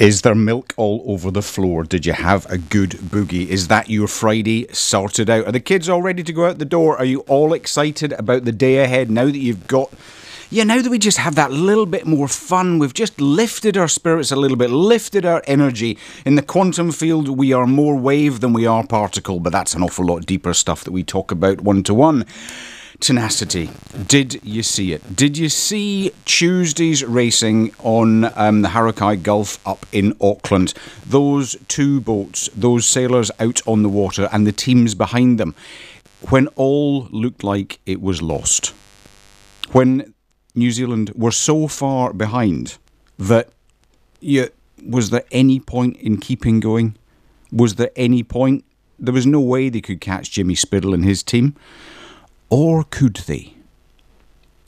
Is there milk all over the floor? Did you have a good boogie? Is that your Friday sorted out? Are the kids all ready to go out the door? Are you all excited about the day ahead now that you've got... Yeah, now that we just have that little bit more fun, we've just lifted our spirits a little bit, lifted our energy. In the quantum field, we are more wave than we are particle, but that's an awful lot deeper stuff that we talk about one-to-one. Tenacity. Did you see it? Did you see Tuesday's racing on the Harukai Gulf up in Auckland? Those two boats, those sailors out on the water and the teams behind them, when all looked like it was lost. When New Zealand were so far behind that, was there any point in keeping going? Was there any point? There was no way they could catch Jimmy Spittle and his team. Or could they?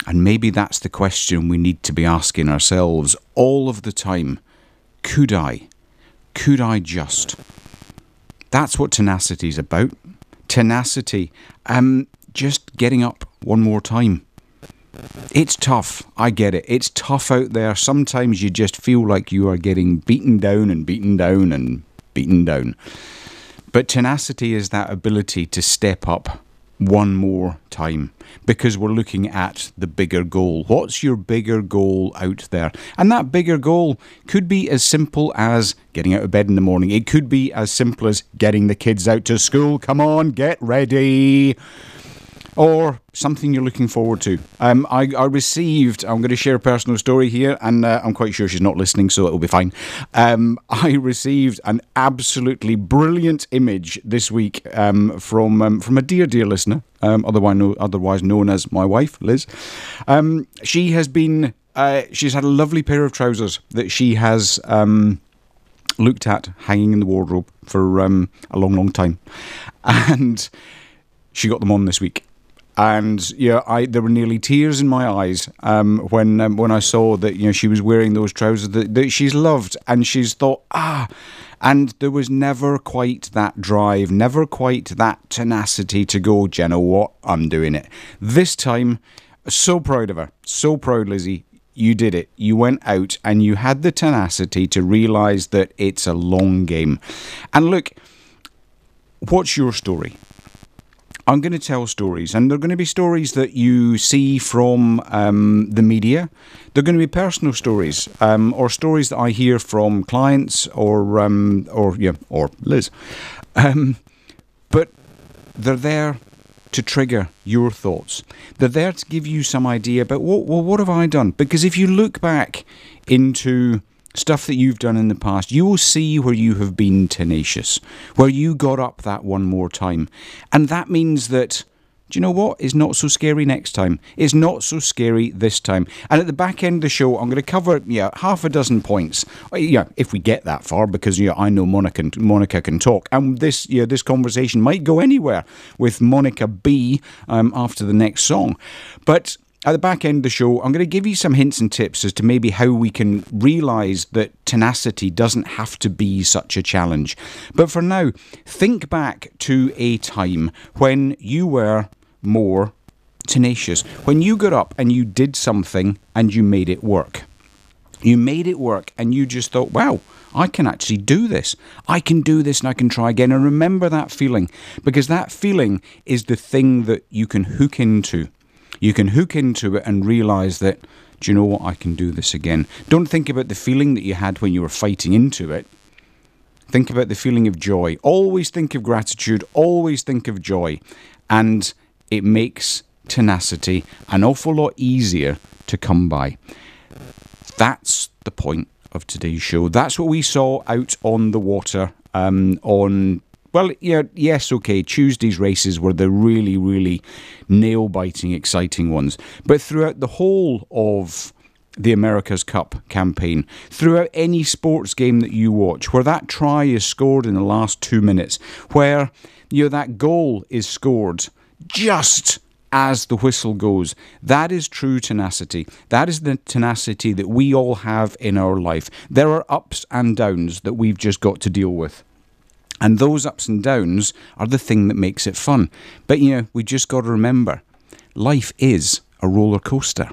And maybe that's the question we need to be asking ourselves all of the time. Could I? Could I just? That's what tenacity is about. Tenacity. Just getting up one more time. It's tough. I get it. It's tough out there. Sometimes you just feel like you are getting beaten down and beaten down and beaten down. But tenacity is that ability to step up one more time, because we're looking at the bigger goal. What's your bigger goal out there? And that bigger goal could be as simple as getting out of bed in the morning. It could be as simple as getting the kids out to school. Come on, get ready. Or something you're looking forward to. I received, I'm going to share a personal story here, and I'm quite sure she's not listening, so it'll be fine. I received an absolutely brilliant image this week from a dear listener, otherwise known as my wife, Liz. She's had a lovely pair of trousers that she has looked at hanging in the wardrobe for a long time, and she got them on this week. And there were nearly tears in my eyes when I saw that she was wearing those trousers that she's loved, and she's thought and there was never quite that drive, never quite that tenacity to go, do you know what, I'm doing it this time. So proud of her, so proud, Lizzie. You did it. You went out and you had the tenacity to realise that it's a long game. And look, what's your story? I'm going to tell stories, and they're going to be stories that you see from the media. They're going to be personal stories, or stories that I hear from clients, or Liz. But they're there to trigger your thoughts. They're there to give you some idea about what have I done? Because if you look back into stuff that you've done in the past, you will see where you have been tenacious, where you got up that one more time. And that means that, do you know what? It's not so scary next time. It's not so scary this time. And at the back end of the show, I'm going to cover half a dozen points. If we get that far, because I know Monica can talk. And this conversation might go anywhere with Monica B after the next song. But at the back end of the show, I'm going to give you some hints and tips as to maybe how we can realise that tenacity doesn't have to be such a challenge. But for now, think back to a time when you were more tenacious, when you got up and you did something and you made it work. You made it work and you just thought, wow, I can actually do this. I can do this and I can try again. And remember that feeling, because that feeling is the thing that you can hook into. You can hook into it and realise that, do you know what, I can do this again. Don't think about the feeling that you had when you were fighting into it. Think about the feeling of joy. Always think of gratitude. Always think of joy. And it makes tenacity an awful lot easier to come by. That's the point of today's show. That's what we saw out on the water Tuesday's races were the really, really nail-biting, exciting ones. But throughout the whole of the America's Cup campaign, throughout any sports game that you watch, where that try is scored in the last 2 minutes, where that goal is scored just as the whistle goes, that is true tenacity. That is the tenacity that we all have in our life. There are ups and downs that we've just got to deal with. And those ups and downs are the thing that makes it fun. But, we just got to remember, life is a roller coaster.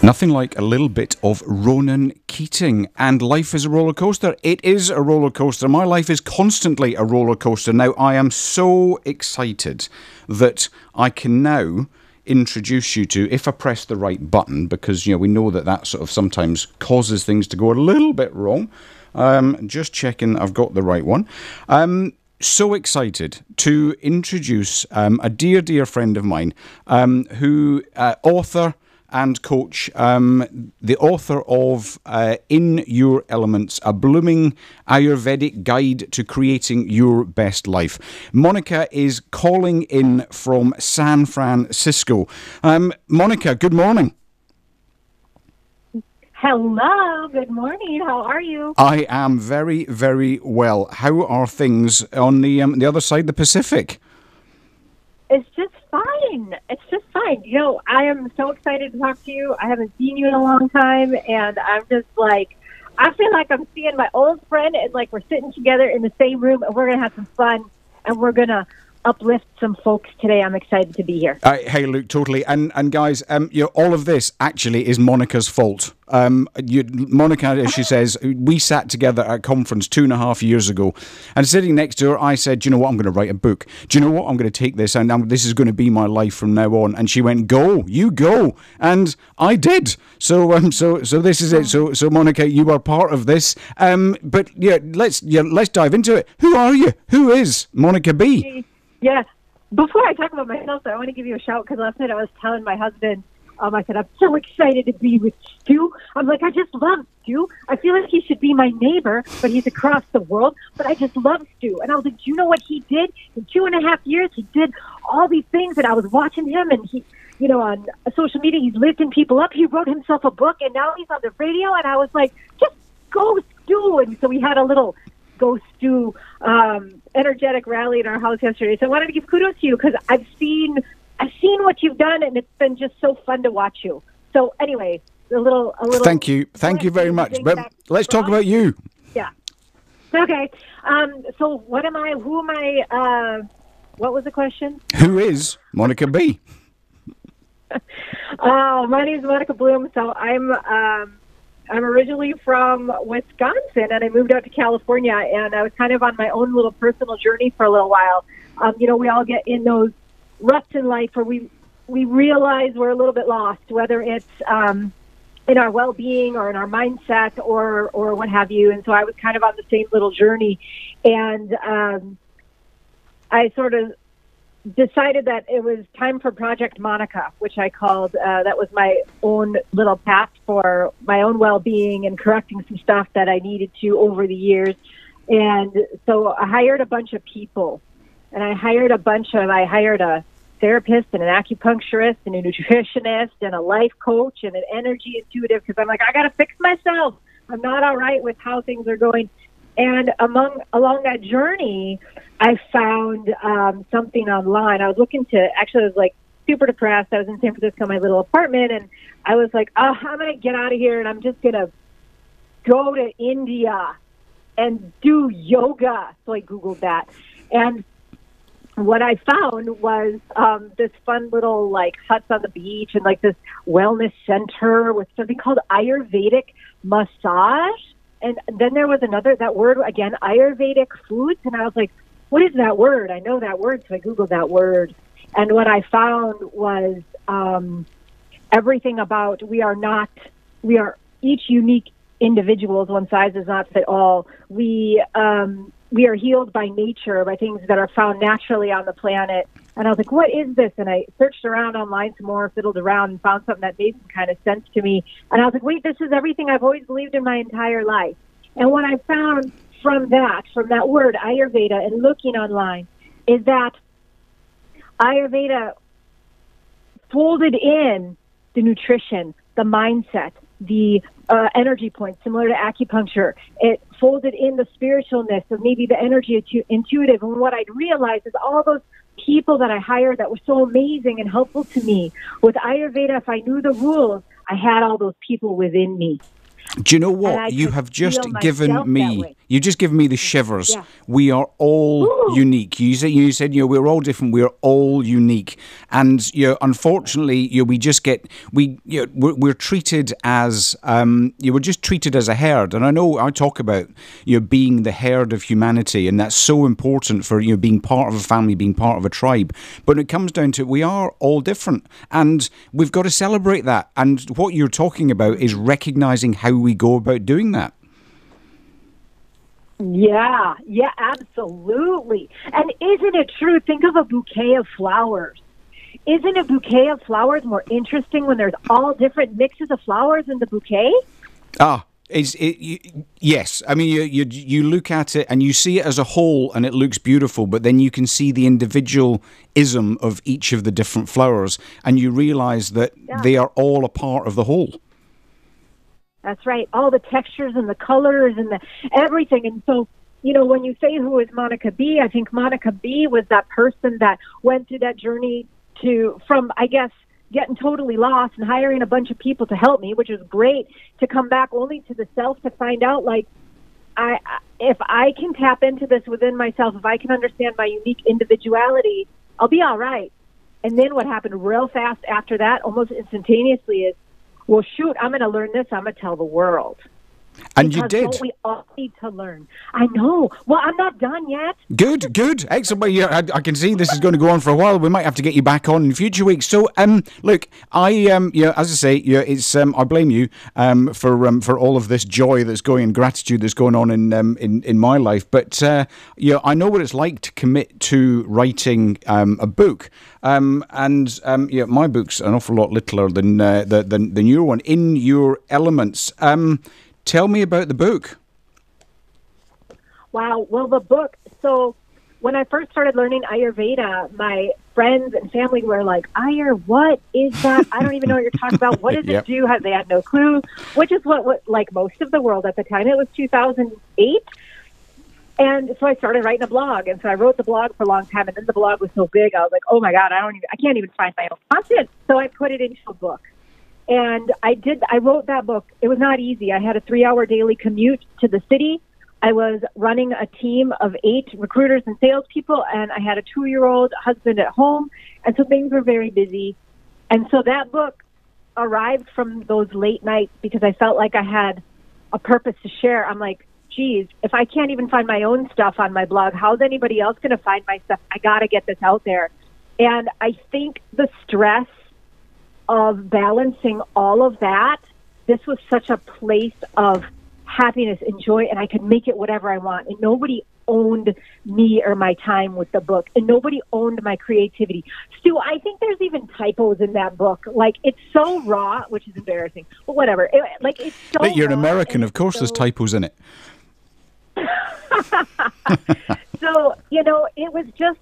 Nothing like a little bit of Ronan Keating. And life is a roller coaster. It is a roller coaster. My life is constantly a roller coaster. Now, I am so excited that I can now introduce you to, if I press the right button, because we know that sort of sometimes causes things to go a little bit wrong. Just checking I've got the right one. So excited to introduce a dear friend of mine, who author and coach, the author of In Your Elements, a blooming Ayurvedic guide to creating your best life. Monica is calling in from San Francisco. Monica, good morning. Hello, good morning. How are you? I am very, very well. How are things on the other side of the Pacific? It's just fine. It's just fine. I am so excited to talk to you. I haven't seen you in a long time, and I'm just like, I feel like I'm seeing my old friend, and like we're sitting together in the same room, and we're going to have some fun, and we're going to uplift some folks today. I'm excited to be here. Hey, Luke, totally. And guys, all of this actually is Monica's fault. Monica, as she says, we sat together at a conference 2.5 years ago, and sitting next to her, I said, "Do you know what? I'm going to write a book. Do you know what? I'm going to take this, and this is going to be my life from now on." And she went, "Go, you go," and I did. So this is it. So Monica, you are part of this. But let's dive into it. Who are you? Who is Monica B? Yeah. Before I talk about myself, I want to give you a shout because last night I was telling my husband, I said, I'm so excited to be with Stu. I'm like, I just love Stu. I feel like he should be my neighbor, but he's across the world. But I just love Stu. And I was like, do you know what he did? In 2.5 years, he did all these things, and I was watching him, and he, on social media, he's lifting people up. He wrote himself a book, and now he's on the radio. And I was like, just go Stu. And so we had a little Go Stu energetic rally in our house yesterday. So I wanted to give kudos to you because I've seen what you've done, and it's been just so fun to watch you. So anyway, a little. Thank you very much. But let's talk about you. Yeah. Okay. So what am I? Who am I? What was the question? Who is Monica B? My name is Monica Bloom. So I'm originally from Wisconsin, and I moved out to California, and I was kind of on my own little personal journey for a little while. We all get in those ruts in life where we realize we're a little bit lost, whether it's in our well-being or in our mindset or what have you. And so I was kind of on the same little journey, and I sort of decided that it was time for Project Monica, which I called, that was my own little path for my own well-being and correcting some stuff that I needed to over the years. And so I hired a bunch of people, and I hired a therapist and an acupuncturist and a nutritionist and a life coach and an energy intuitive, because I'm like, I got to fix myself. I'm not all right with how things are going. And along that journey, I found something online. I was like super depressed. I was in San Francisco, my little apartment, and I was like, I'm going to get out of here, and I'm just going to go to India and do yoga. So I Googled that. And what I found was this fun little like huts on the beach and like this wellness center with something called Ayurvedic massage. And then there was that word again, Ayurvedic foods. And I was like, what is that word? I know that word. So I Googled that word. And what I found was everything about we are each unique individuals. One size does not fit all. We are healed by nature, by things that are found naturally on the planet. And I was like, what is this? And I searched around online some more, fiddled around, and found something that made some kind of sense to me. And I was like, wait, this is everything I've always believed in my entire life. And what I found from that word, Ayurveda, and looking online, is that Ayurveda folded in the nutrition, the mindset, the energy points, similar to acupuncture. It folded in the spiritualness of maybe the energy intuitive. And what I'd realized is all those people that I hired that were so amazing and helpful to me with Ayurveda, if I knew the rules, I had all those people within me. Do you know And what? I You could have just feel given myself that me. way. You just given me the shivers. Yeah. We are all Ooh. unique. You said we're all different. We're all unique, and unfortunately we just get we're treated as we're just treated as a herd. And I know I talk about being the herd of humanity, and that's so important for being part of a family, being part of a tribe. But it comes down to we are all different, and we've got to celebrate that. And what you're talking about is recognizing how we go about doing that. Yeah, absolutely. And isn't it true? Think of a bouquet of flowers. Isn't a bouquet of flowers more interesting when there's all different mixes of flowers in the bouquet? Yes. I mean, you look at it and you see it as a whole and it looks beautiful, but then you can see the individualism of each of the different flowers and you realize that they are all a part of the whole. That's right. All the textures and the colors and the everything. And so, when you say who is Monica B, I think Monica B was that person that went through that journey from, I guess, getting totally lost and hiring a bunch of people to help me, which was great, to come back only to the self to find out, like, if I can tap into this within myself, if I can understand my unique individuality, I'll be all right. And then what happened real fast after that, almost instantaneously, is, well, shoot, I'm going to learn this. I'm going to tell the world. And because you did. Don't we all need to learn? I know. Well, I'm not done yet. Good. Excellent. Well, I can see this is going to go on for a while. We might have to get you back on in future weeks. So, look, as I say, it's I blame you for all of this joy that's going and gratitude that's going on in my life. But I know what it's like to commit to writing a book. My book's an awful lot littler than your one. In Your Elements. Tell me about the book. Wow. Well, the book. So when I first started learning Ayurveda, my friends and family were like, what is that? I don't even know what you're talking about. What does it do? They had no clue, which is what like most of the world at the time. It was 2008. And so I started writing a blog. And so I wrote the blog for a long time. And then the blog was so big, I was like, oh my God, I can't even find my own content. So I put it into a book. And I wrote that book. It was not easy. I had a 3-hour daily commute to the city. I was running a team of 8 recruiters and salespeople, and I had a 2-year-old husband at home. And so things were very busy. And so that book arrived from those late nights because I felt like I had a purpose to share. I'm like, geez, if I can't even find my own stuff on my blog, how's anybody else going to find my stuff? I got to get this out there. And I think the stress of balancing all of that, this was such a place of happiness and joy, and I could make it whatever I want. And nobody owned me or my time with the book, and nobody owned my creativity. Stu, I think there's even typos in that book. Like, it's so raw, which is embarrassing, but whatever. It's so But you're an raw, American, of course. There's typos in it. So, it was just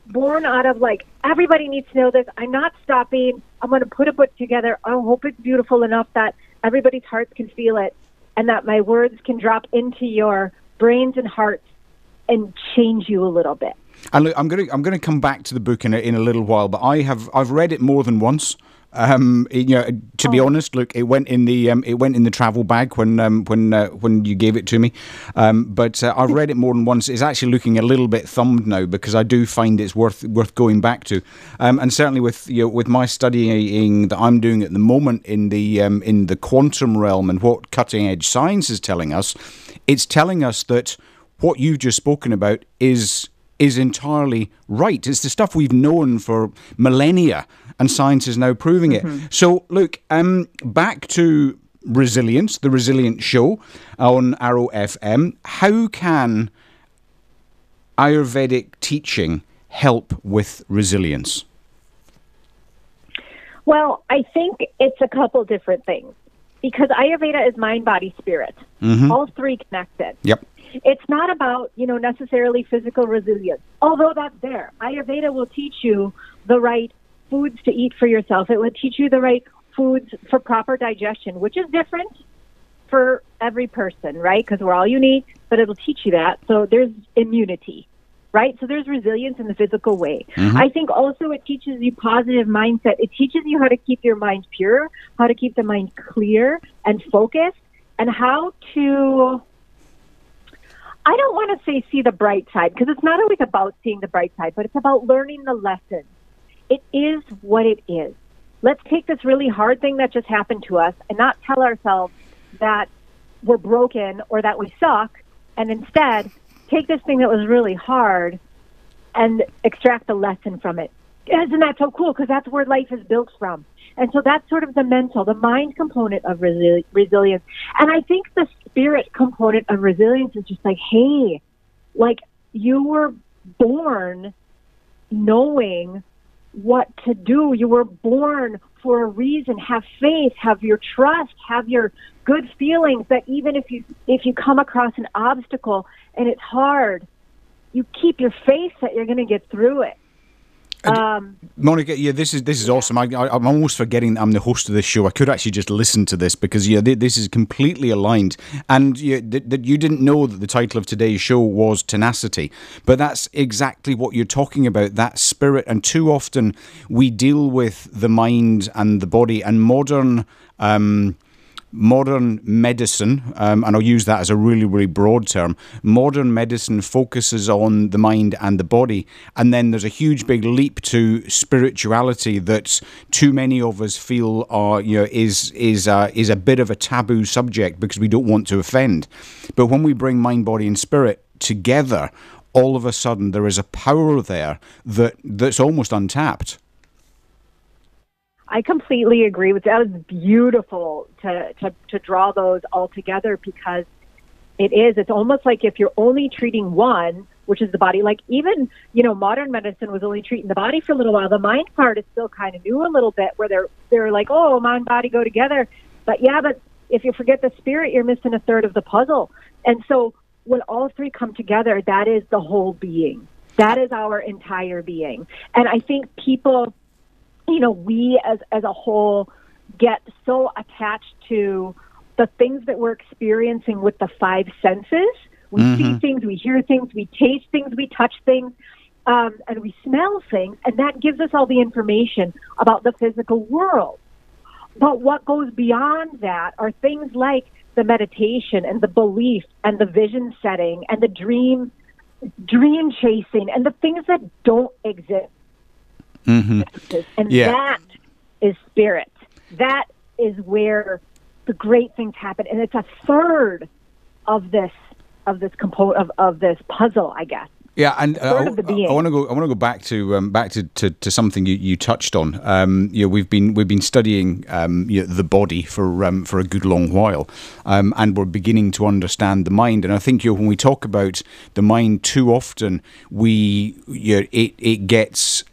born out of like, everybody needs to know this. I'm not stopping. I'm going to put a book together. I hope it's beautiful enough that everybody's hearts can feel it and that my words can drop into your brains and hearts and change you a little bit. And look, I'm going to come back to the book in a little while, but I've read it more than once. To be honest, look, it went in the travel bag when you gave it to me. But I've read it more than once. It's actually looking a little bit thumbed now because I do find it's worth going back to. And certainly with my studying that I'm doing at the moment in the quantum realm and what cutting edge science is telling us, it's telling us that what you've just spoken about is entirely right. It's the stuff we've known for millennia, and science is now proving it. So, look, back to Resilience, the Resilience Show on Arrow FM. How can Ayurvedic teaching help with resilience? Well, I think it's a couple different things because Ayurveda is mind, body, spirit. All three connected. Yep. It's not about, necessarily physical resilience, although that's there. Ayurveda will teach you the right foods to eat for yourself. It will teach you the right foods for proper digestion, which is different for every person, right? Because we're all unique, but it'll teach you that. So there's immunity, right? So there's resilience in the physical way. I think also it teaches you positive mindset. It teaches you how to keep your mind pure, how to keep the mind clear and focused. and how to, I don't want to say see the bright side, because it's not always about seeing the bright side, but it's about learning the lesson. It is what it is. Let's take this really hard thing that just happened to us and not tell ourselves that we're broken or that we suck, and instead take this thing that was really hard and extract the lesson from it. Isn't that so cool? Because that's where life is built from. And so that's sort of the mental, the mind component of resilience. And I think the spirit component of resilience is just like, hey, like you were born knowing what to do. You were born for a reason. Have faith, have your trust, have your good feelings that even if you come across an obstacle and it's hard, you keep your faith that you're going to get through it. Monica, yeah, this is awesome. I'm almost forgetting that I'm the host of this show. I could actually just listen to this because this is completely aligned. And that you didn't know that the title of today's show was Tenacity, but that's exactly what you're talking about. That spirit, and too often we deal with the mind and the body, and modern medicine, and I'll use that as a really, really broad term, modern medicine focuses on the mind and the body, and then there's a huge big leap to spirituality that too many of us feel is a bit of a taboo subject because we don't want to offend. But when we bring mind, body and spirit together, all of a sudden there is a power there that's almost untapped. I completely agree with that. It was beautiful to draw those all together, because it's almost like if you're only treating one, which is the body, like even, modern medicine was only treating the body for a little while. The mind part is still kind of new a little bit, where they're like, oh, mind, body go together. But if you forget the spirit, you're missing a third of the puzzle. And so when all three come together, that is the whole being. That is our entire being. And I think people, we as a whole get so attached to the things that we're experiencing with the five senses. We see things, we hear things, we taste things, we touch things, and we smell things, and that gives us all the information about the physical world. But what goes beyond that are things like the meditation and the belief and the vision setting and the dream chasing and the things that don't exist. And that is spirit. That is where the great things happen, and it's a third of this component of this puzzle, I guess. Yeah, and I want to go back to something you touched on. We've been studying the body for a good long while, and we're beginning to understand the mind. And I think when we talk about the mind, too often it gets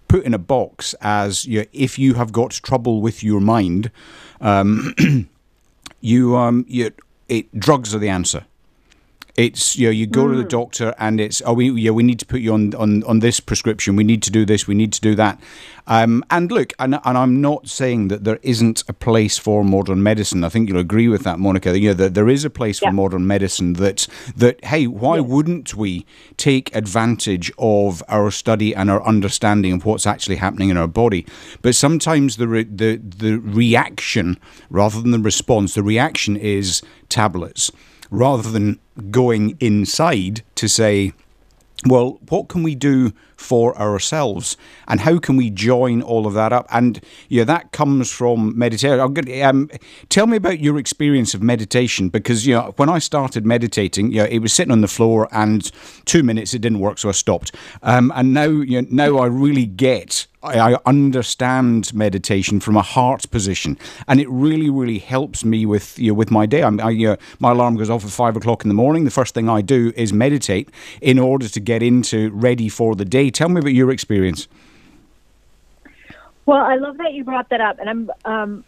put in a box as if you have got trouble with your mind, drugs are the answer. It's you go to the doctor and it's we need to put you on this prescription. We need to do this. We need to do that. And look, and I'm not saying that there isn't a place for modern medicine. I think you'll agree with that, Monica. That there is a place for modern medicine. That hey, why wouldn't we take advantage of our study and our understanding of what's actually happening in our body? But sometimes the reaction rather than the response, the reaction is tablets, rather than going inside to say, well, what can we do for ourselves, and how can we join all of that up? And that comes from meditation. Tell me about your experience of meditation, because when I started meditating, it was sitting on the floor, and 2 minutes it didn't work, so I stopped. And now I really I understand meditation from a heart position, and it really, really helps me with my day. My alarm goes off at 5 o'clock in the morning. The first thing I do is meditate in order to get into ready for the day. Tell me about your experience. Well, I love that you brought that up, and I'm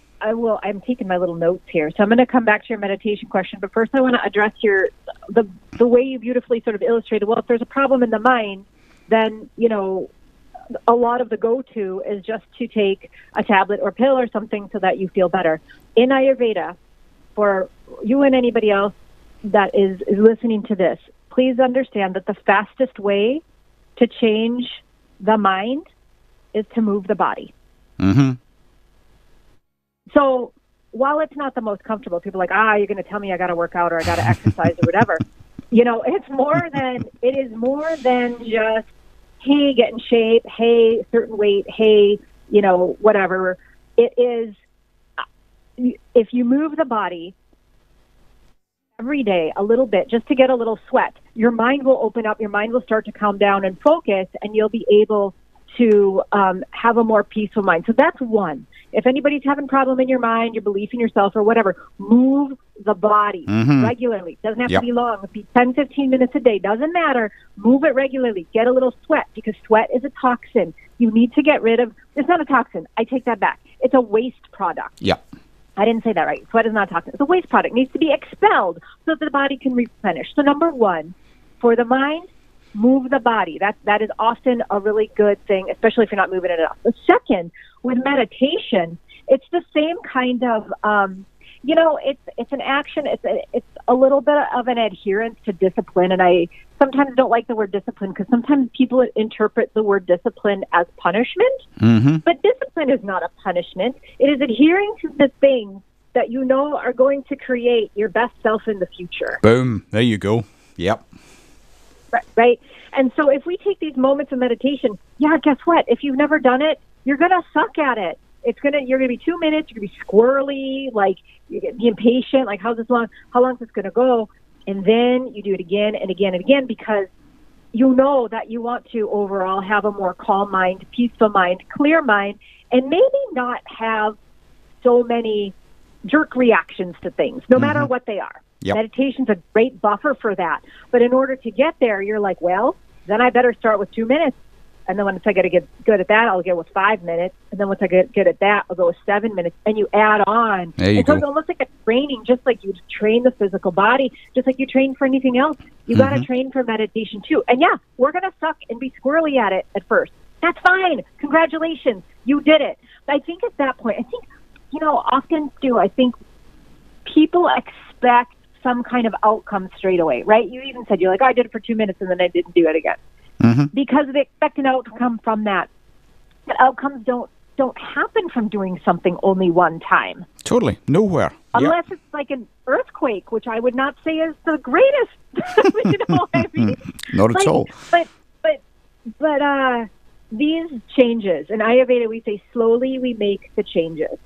taking my little notes here, so I'm going to come back to your meditation question. But first, I want to address the way you beautifully sort of illustrated. Well, if there's a problem in the mind, then a lot of the go-to is just to take a tablet or pill or something so that you feel better. In Ayurveda, for you and anybody else that is listening to this, please understand that the fastest way to change the mind is to move the body. So while it's not the most comfortable, people are like, you're going to tell me I got to work out or I got to exercise or whatever. You know, it is more than just, hey, get in shape, hey, certain weight, hey, you know, whatever. It is, if you move the body every day a little bit, just to get a little sweat, your mind will open up, your mind will start to calm down and focus, and you'll be able to have a more peaceful mind. So that's one. If anybody's having a problem in your mind, your belief in yourself or whatever, move the body regularly. Doesn't have to be long. It be 10, 15 minutes a day. Doesn't matter. Move it regularly. Get a little sweat, because sweat is a toxin. You need to get rid of, it's not a toxin. I take that back. It's a waste product. Yeah. I didn't say that right. Sweat is not a toxin. It's a waste product. It needs to be expelled so that the body can replenish. So number one, for the mind, move the body. That is often a really good thing, especially if you're not moving it enough. The second, with meditation, it's the same kind of, it's an action. It's a little bit of an adherence to discipline. And I sometimes don't like the word discipline, because sometimes people interpret the word discipline as punishment. But discipline is not a punishment. It is adhering to the things that you know are going to create your best self in the future. Boom. There you go. Yep. Right? And so if we take these moments of meditation, guess what? If you've never done it, you're going to suck at it. You're going to be 2 minutes, you're going to be squirrely, like you get be impatient, like how long is this going to go? And then you do it again and again and again, because you know that you want to overall have a more calm mind, peaceful mind, clear mind, and maybe not have so many jerk reactions to things, no matter what they are. Yep. Meditation's a great buffer for that. But in order to get there, you're like, well, then I better start with 2 minutes. And then once I get to get good at that, I'll get with 5 minutes. And then once I get good at that, I'll go with 7 minutes. And you add on. There you and so go. it looks like a training, just like you train the physical body, just like you train for anything else. You got to train for meditation too. And we're going to suck and be squirrely at it at first. That's fine. Congratulations. You did it. But I think at that point, often, Stu, I think people expect some kind of outcome straight away, right? You even said, you're like, I did it for 2 minutes and then I didn't do it again. Because they expect an outcome from that. But outcomes don't happen from doing something only one time. Totally. Nowhere. Unless it's like an earthquake, which I would not say is the greatest. You know what I mean? Not at all. But these changes, in Ayurveda we say slowly we make the changes.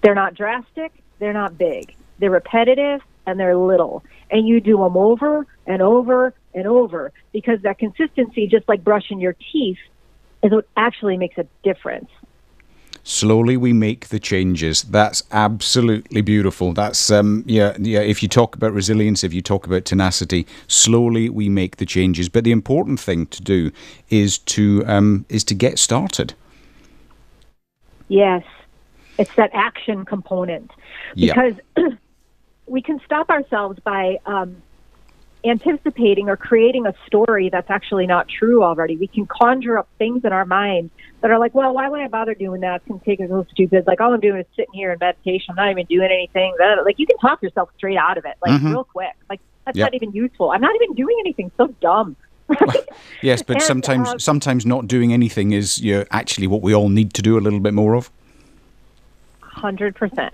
They're not drastic, they're not big. They're repetitive, and they're little. And you do them over and over and over, because that consistency, just like brushing your teeth, is what actually makes a difference. Slowly we make the changes. That's absolutely beautiful. That's if you talk about resilience, if you talk about tenacity, slowly we make the changes. But the important thing to do is to get started. Yes. It's that action component. Because we can stop ourselves by anticipating or creating a story that's actually not true already. We can conjure up things in our mind that are like, well, why would I bother doing that? It's going to take us so stupid. Like, all I'm doing is sitting here in meditation. I'm not even doing anything. Like, you can talk yourself straight out of it, like real quick. Like, that's not even useful. I'm not even doing anything. So dumb. Right? Yes, but sometimes not doing anything is actually what we all need to do a little bit more of. 100%.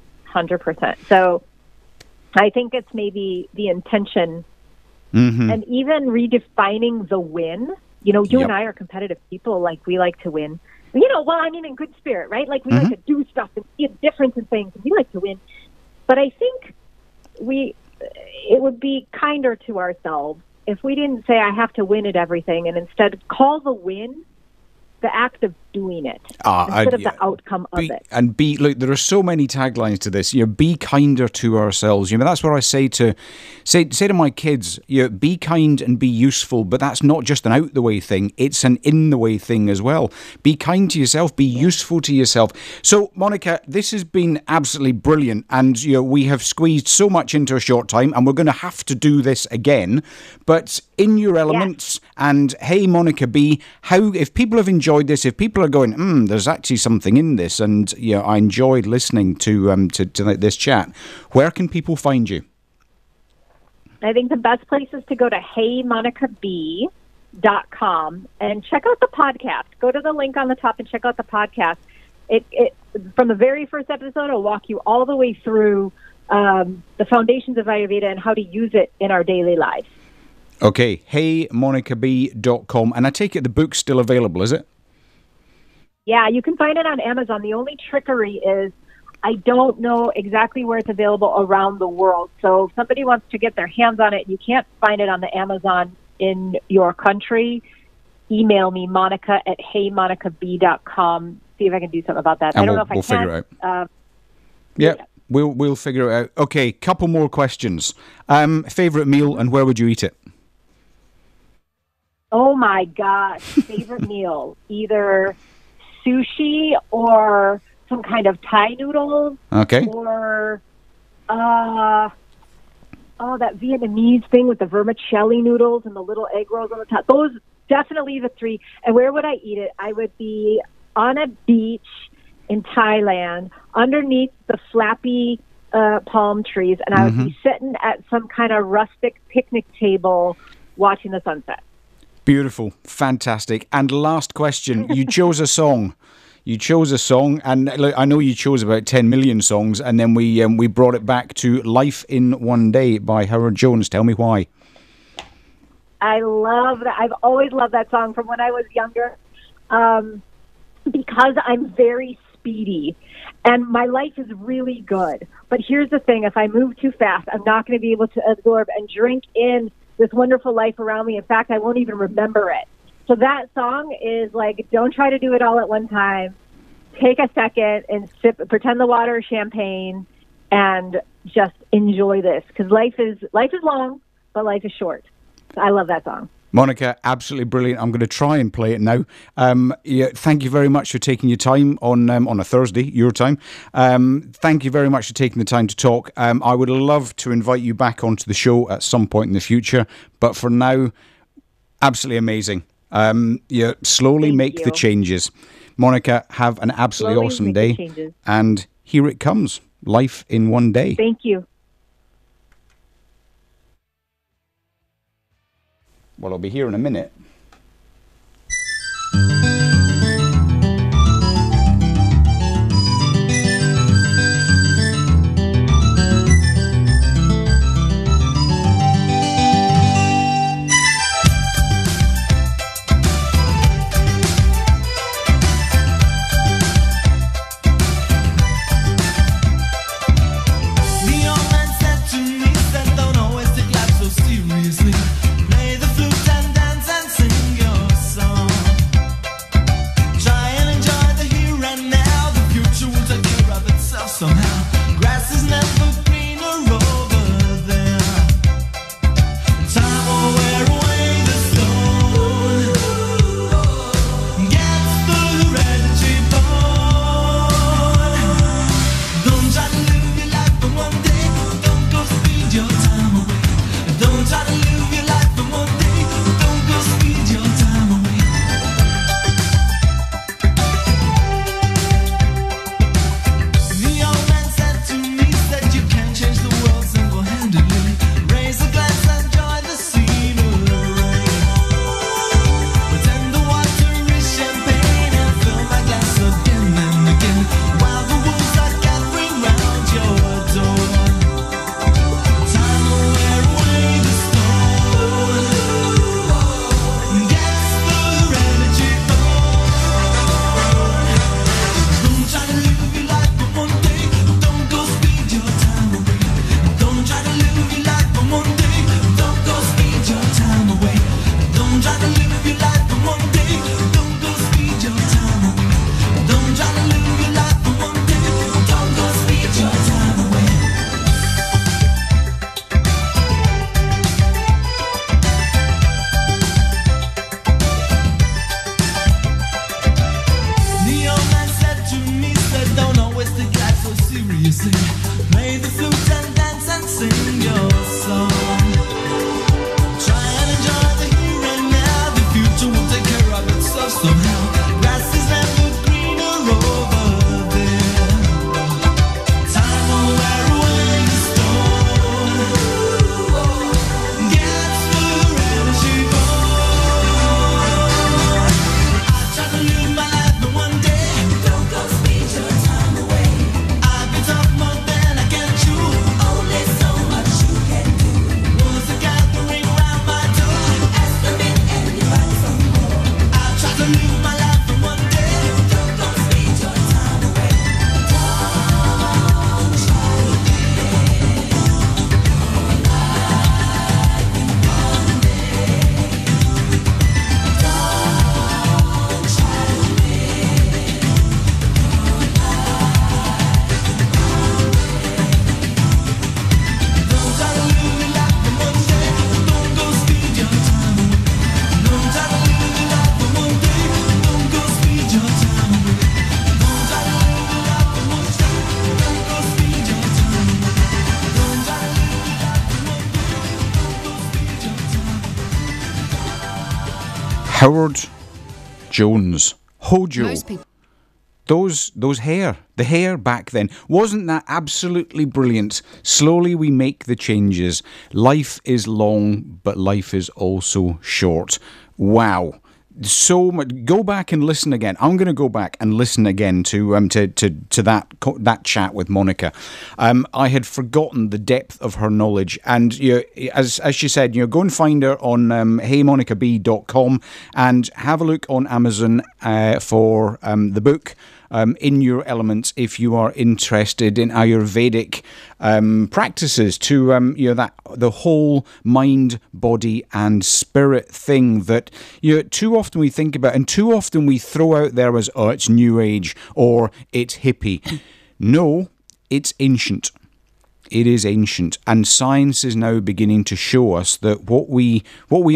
So I think it's maybe the intention and even redefining the win. You and I are competitive people. Like, we like to win. In good spirit, right? Like, we like to do stuff and see a difference in things, and we like to win. But I think it would be kinder to ourselves if we didn't say, I have to win at everything, and instead call the win the act of doing it instead of the outcome of it. And look, there are so many taglines to this. Be kinder to ourselves. That's what I say to my kids. Be kind and be useful, but that's not just an out the way thing. It's an in the way thing as well. Be kind to yourself. Be useful to yourself. So, Monica, this has been absolutely brilliant, and we have squeezed so much into a short time, and we're going to have to do this again. But in your elements, and hey, Monica B, if people have enjoyed this, if people are going, there's actually something in this, and I enjoyed listening to this chat, where can people find you? I think the best place is to go to heymonicab.com and check out the podcast. Go to the link on the top and check out the podcast. it from the very first episode, it'll walk you all the way through the foundations of Ayurveda and how to use it in our daily lives. Okay, heymonicab.com. And I take it the book's still available, is it? Yeah, you can find it on Amazon. The only trickery is I don't know exactly where it's available around the world. So if somebody wants to get their hands on it and you can't find it on the Amazon in your country, email me, monica@heymonicab.com. See if I can do something about that. And I don't know if we'll I can. Figure it out. Yeah. We'll figure it out. Okay, couple more questions. Favorite meal and where would you eat it? Oh my gosh, favorite meal. Either sushi or some kind of Thai noodles. Okay. Or that Vietnamese thing with the vermicelli noodles and the little egg rolls on the top. Those definitely the three. And where would I eat it? I would be on a beach in Thailand underneath the flappy palm trees, and I would be sitting at some kind of rustic picnic table watching the sunset. Beautiful. Fantastic. And last question. You chose a song. And look, I know you chose about 10 million songs, and then we brought it back to Life in One Day by Howard Jones. Tell me why. I love that. I've always loved that song from when I was younger, because I'm very speedy and my life is really good. But here's the thing, if I move too fast, I'm not going to be able to absorb and drink in this wonderful life around me. In fact, I won't even remember it. So that song is like, don't try to do it all at one time. Take a second and pretend the water is champagne and just enjoy this, because life is long, but life is short. I love that song. Monica, absolutely brilliant. I'm going to try and play it now. Thank you very much for taking your time on a Thursday, your time. Thank you very much for taking the time to talk. I would love to invite you back onto the show at some point in the future. But for now, absolutely amazing. Slowly make the changes. Monica, have an absolutely awesome day. And here it comes. Life in One Day. Thank you. Well, I'll be here in a minute. Seriously, play the flute and dance and sing. Howard Jones. Hojo. Most people. Those hair. The hair back then. Wasn't that absolutely brilliant? Slowly we make the changes. Life is long, but life is also short. Wow. So much. Go back and listen again. I'm going to go back and listen again to that chat with Monica. I had forgotten the depth of her knowledge, and as she said, go and find her on heymonicab.com and have a look on Amazon for the book. In Your Elements, if you are interested in Ayurvedic practices to that the whole mind, body, and spirit thing that too often we think about and too often we throw out there as it's New Age or it's hippie. No, it's ancient. It is ancient, and science is now beginning to show us that what we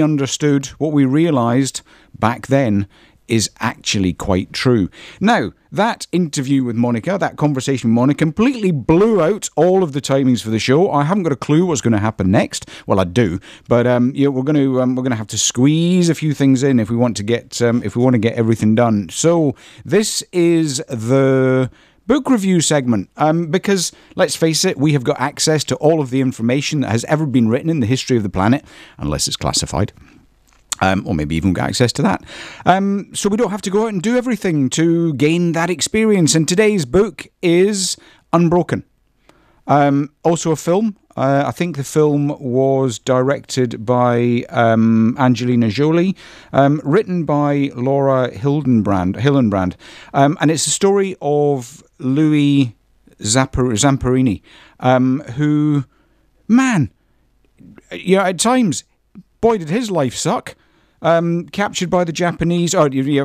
understood, what we realised back then, is actually quite true. Now, that interview with Monica, that conversation with Monica, completely blew out all of the timings for the show. I haven't got a clue what's going to happen next. Well, I do, but we're going to have to squeeze a few things in if we want to get everything done. So this is the book review segment, because let's face it, we have got access to all of the information that has ever been written in the history of the planet, unless it's classified. Or maybe even get access to that. So we don't have to go out and do everything to gain that experience. And today's book is Unbroken. Also a film. I think the film was directed by Angelina Jolie, written by Laura Hillenbrand. And it's a story of Louis Zamperini, who, man, at times, boy, did his life suck. Captured by the Japanese,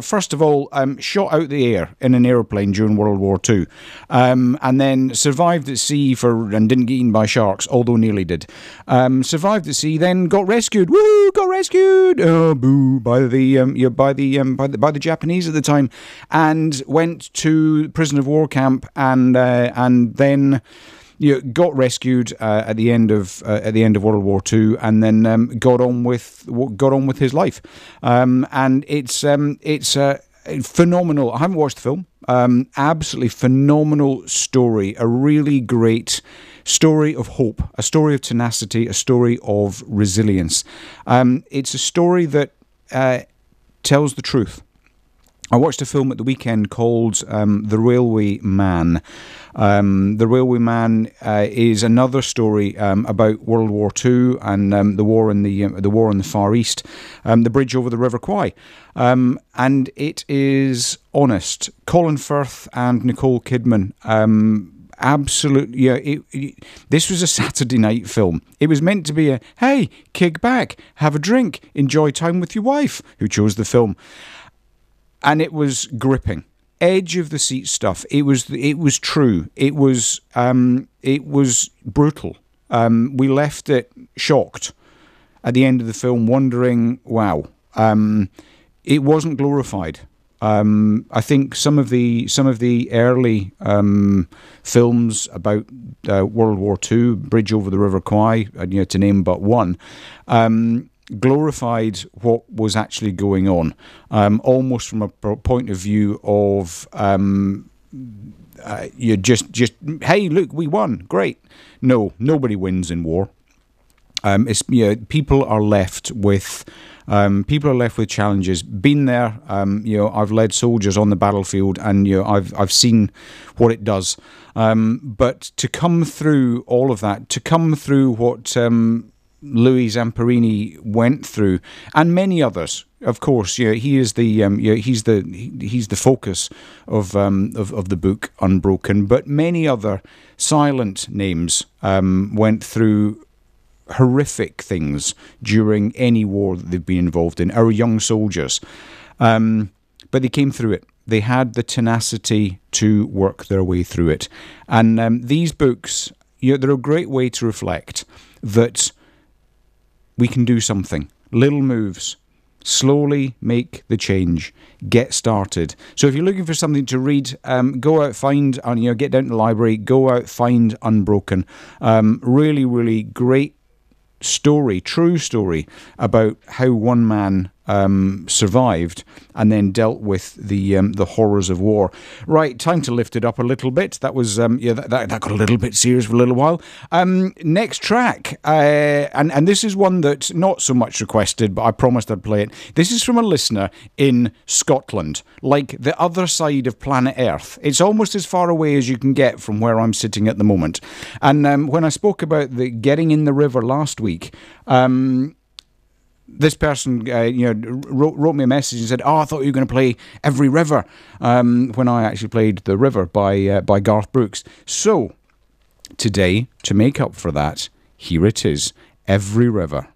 first of all, shot out the air in an aeroplane during World War II, and then survived at sea and didn't get eaten by sharks, although nearly did. Survived at sea, then got rescued. Woo! Got rescued. Oh, boo! By the Japanese at the time, and went to prison of war camp, and then. Got rescued at the end of World War II, and then got on with his life. And it's phenomenal. I haven't watched the film. Absolutely phenomenal story. A really great story of hope. A story of tenacity. A story of resilience. It's a story that tells the truth. I watched a film at the weekend called The Railway Man. The Railway Man is another story about World War II and the war in the Far East, the bridge over the River Kwai, and it is honest. Colin Firth and Nicole Kidman. Absolutely, this was a Saturday night film. It was meant to be a hey, kick back, have a drink, enjoy time with your wife, who chose the film. And it was gripping, edge of the seat stuff. It was true. It was brutal. We left it shocked at the end of the film, wondering, wow. It wasn't glorified. I think some of the early films about World War II, Bridge over the River Kwai, to name but one. Glorified what was actually going on, almost from a point of view of you just hey, look, we won, great. No, nobody wins in war. People are left with challenges. Been there, I've led soldiers on the battlefield, and I've seen what it does. But to come through all of that, to come through what Louis Zamperini went through, and many others, of course. He is he's the focus of the book Unbroken. But many other silent names went through horrific things during any war that they've been involved in. Our young soldiers, but they came through it. They had the tenacity to work their way through it. And these books, they're a great way to reflect that. We can do something. Little moves. Slowly make the change. Get started. So if you're looking for something to read, go out, find, get down to the library, go out, find Unbroken. Really, really great story, true story about how one man survived and then dealt with the horrors of war. Right, time to lift it up a little bit. That was that got a little bit serious for a little while. Next track, and this is one that's not so much requested, but I promised I'd play it. This is from a listener in Scotland, like the other side of planet Earth. It's almost as far away as you can get from where I'm sitting at the moment. And when I spoke about the getting in the river last week, this person wrote me a message and said, I thought you were going to play Every River, when I actually played The River by Garth Brooks. So today, to make up for that, here it is, Every River.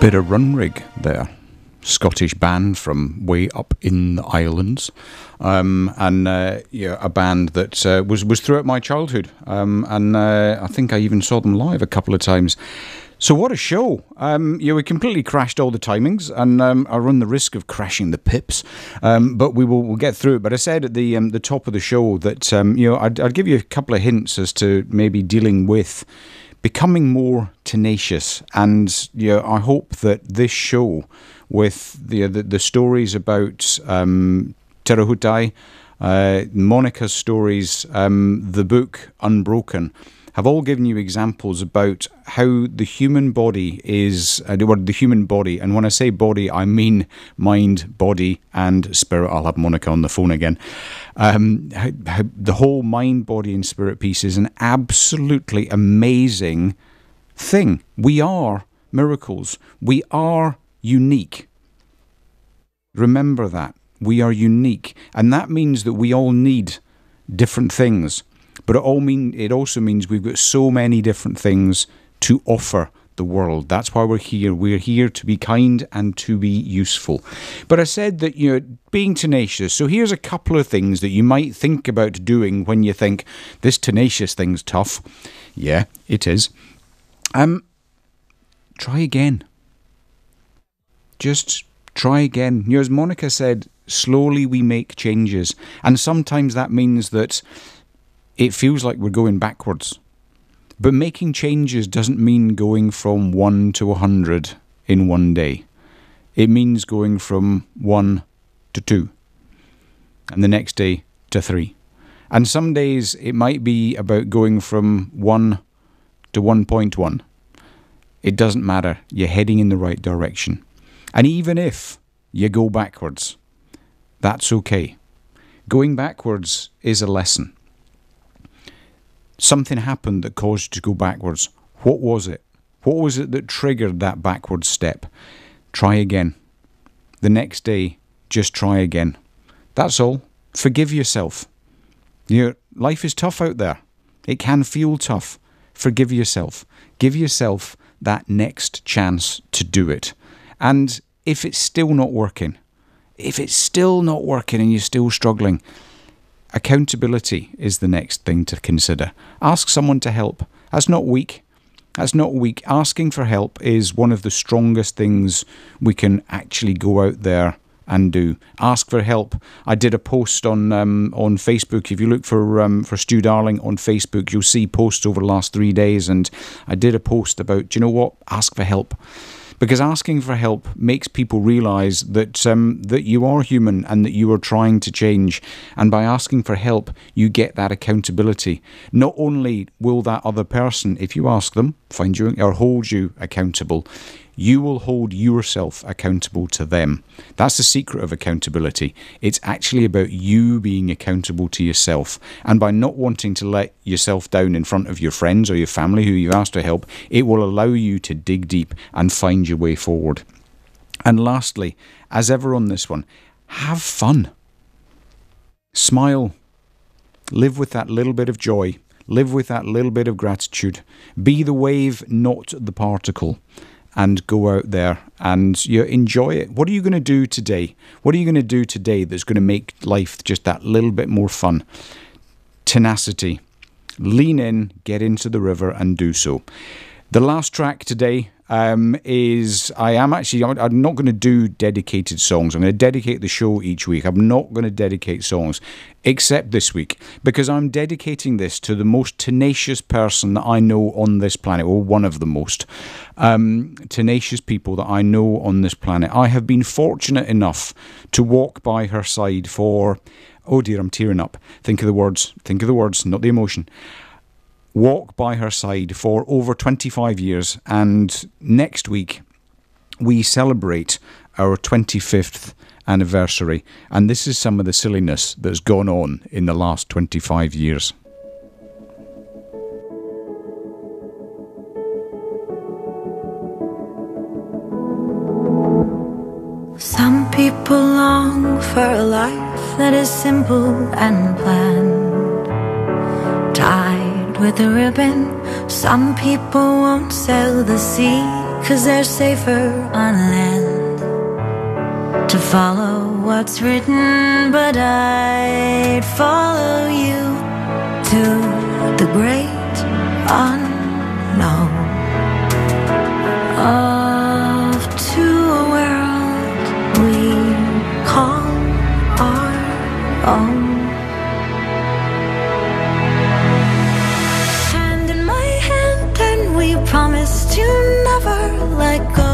Bit of Runrig there. Scottish band from way up in the islands, and a band that was throughout my childhood, and I think I even saw them live a couple of times. So what a show! We completely crashed all the timings, and I run the risk of crashing the pips. But we'll get through it. But I said at the top of the show that I'd give you a couple of hints as to maybe dealing with becoming more tenacious, and I hope that this show with the stories about Te Rahutai, Monica's stories, the book Unbroken, have all given you examples about how the human body is, the human body, and when I say body, I mean mind, body, and spirit. I'll have Monica on the phone again. How the whole mind, body, and spirit piece is an absolutely amazing thing. We are miracles. We are unique. Remember that. We are unique. And that means that we all need different things. But it also means we've got so many different things to offer the world. That's why we're here. We're here to be kind and to be useful. But I said that, being tenacious. So here's a couple of things that you might think about doing when you think, this tenacious thing's tough. Yeah, it is. Try again. Just try again. As Monica said, slowly we make changes. And sometimes that means that it feels like we're going backwards. But making changes doesn't mean going from 1 to 100 in one day. It means going from 1 to 2. And the next day to 3. And some days it might be about going from 1 to 1.1. It doesn't matter. You're heading in the right direction. And even if you go backwards, that's okay. Going backwards is a lesson. Something happened that caused you to go backwards. What was it? What was it that triggered that backward step? Try again. The next day, just try again. That's all. Forgive yourself. Life is tough out there. It can feel tough. Forgive yourself. Give yourself that next chance to do it. And if it's still not working, and you're still struggling, accountability is the next thing to consider. Ask someone to help. That's not weak. Asking for help is one of the strongest things we can actually go out there and do. Ask for help. I did a post on Facebook. If you look for Stu Darling on Facebook, you'll see posts over the last 3 days. And I did a post about, ask for help. Because asking for help makes people realise that you are human and that you are trying to change. And by asking for help, you get that accountability. Not only will that other person, if you ask them, find you or hold you accountable, you will hold yourself accountable to them. That's the secret of accountability. It's actually about you being accountable to yourself. And by not wanting to let yourself down in front of your friends or your family who you've asked for help, it will allow you to dig deep and find your way forward. And lastly, as ever on this one, have fun. Smile. Live with that little bit of joy. Live with that little bit of gratitude. Be the wave, not the particle. And go out there and enjoy it. What are you going to do today? What are you going to do today that's going to make life just that little bit more fun? Tenacity. Lean in, get into the river and do so. The last track today is I'm not going to do dedicated songs. I'm going to dedicate the show each week. I'm not going to dedicate songs except this week, because I'm dedicating this to the most tenacious person that I know on this planet, or one of the most tenacious people that I know on this planet. I have been fortunate enough to walk by her side for, oh dear, I'm tearing up. Think of the words, not the emotion. Walk by her side for over 25 years, and next week we celebrate our 25th anniversary, and this is some of the silliness that's gone on in the last 25 years. Some people long for a life that is simple and planned, tied with a ribbon. Some people won't sail the sea 'cause they're safer on land. To follow what's written, but I'd follow you to the great unknown. never let go.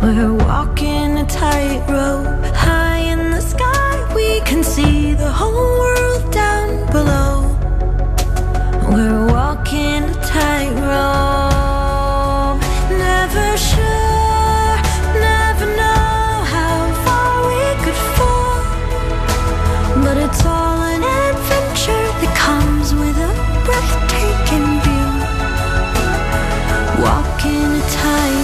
We're walking a tightrope. High in the sky, we can see the whole world down below. We're walking a tightrope. Never sure, never know how far we could fall. But it's all an adventure that comes with a breathtaking view. Walking a tightrope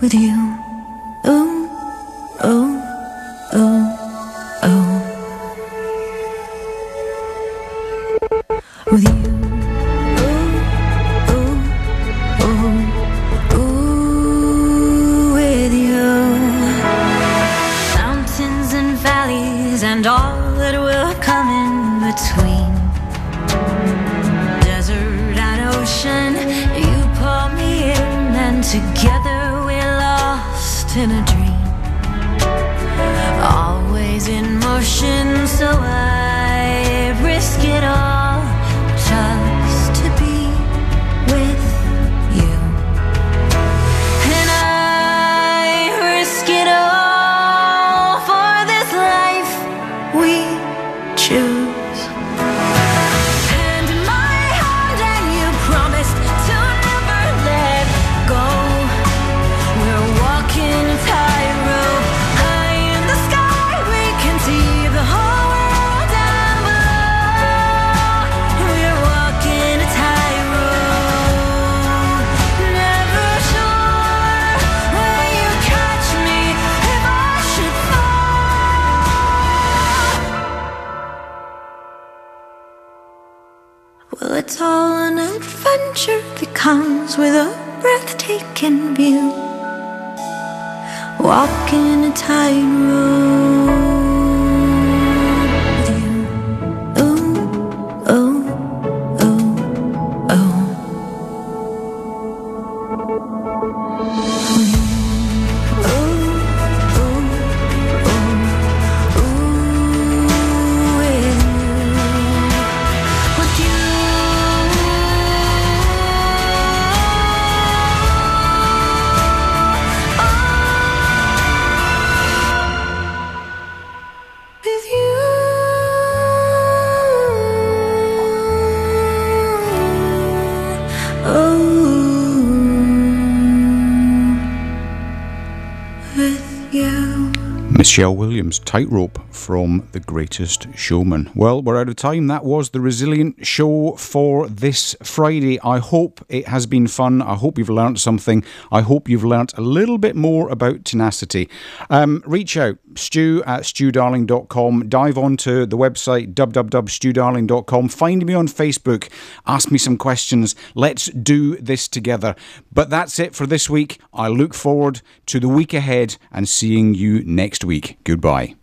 with you. Ooh, ooh, ooh, ooh. With you. Ooh, ooh, ooh, ooh, with you. Mountains and valleys and all that will come in between. Desert and ocean, you pull me in, and together we're lost in a dream. Always in motion, so I risk it all just to be with you. And I risk it all for this life we choose. Hand in my hand, and you promised to never let go. We're walking a tightrope. High in the sky, we can see the whole world down below. We're walking a tightrope. Never sure where you catch me if I should fall. Well, it's all an adventure that comes with a breathtaking view. Walking a tightrope with you. Ooh, ooh, ooh, ooh. With you. Ooh, ooh, ooh, ooh, with you. With you. With you. Oh, with you. Michelle Williams, Tightrope from The Greatest Showman. Well, we're out of time. That was the Resilient Show for this Friday. I hope it has been fun. I hope you've learnt something. I hope you've learnt a little bit more about tenacity. Reach out, stu@studarling.com. Dive onto the website, www.studarling.com. Find me on Facebook. Ask me some questions. Let's do this together. But that's it for this week. I look forward to the week ahead and seeing you next week. Goodbye.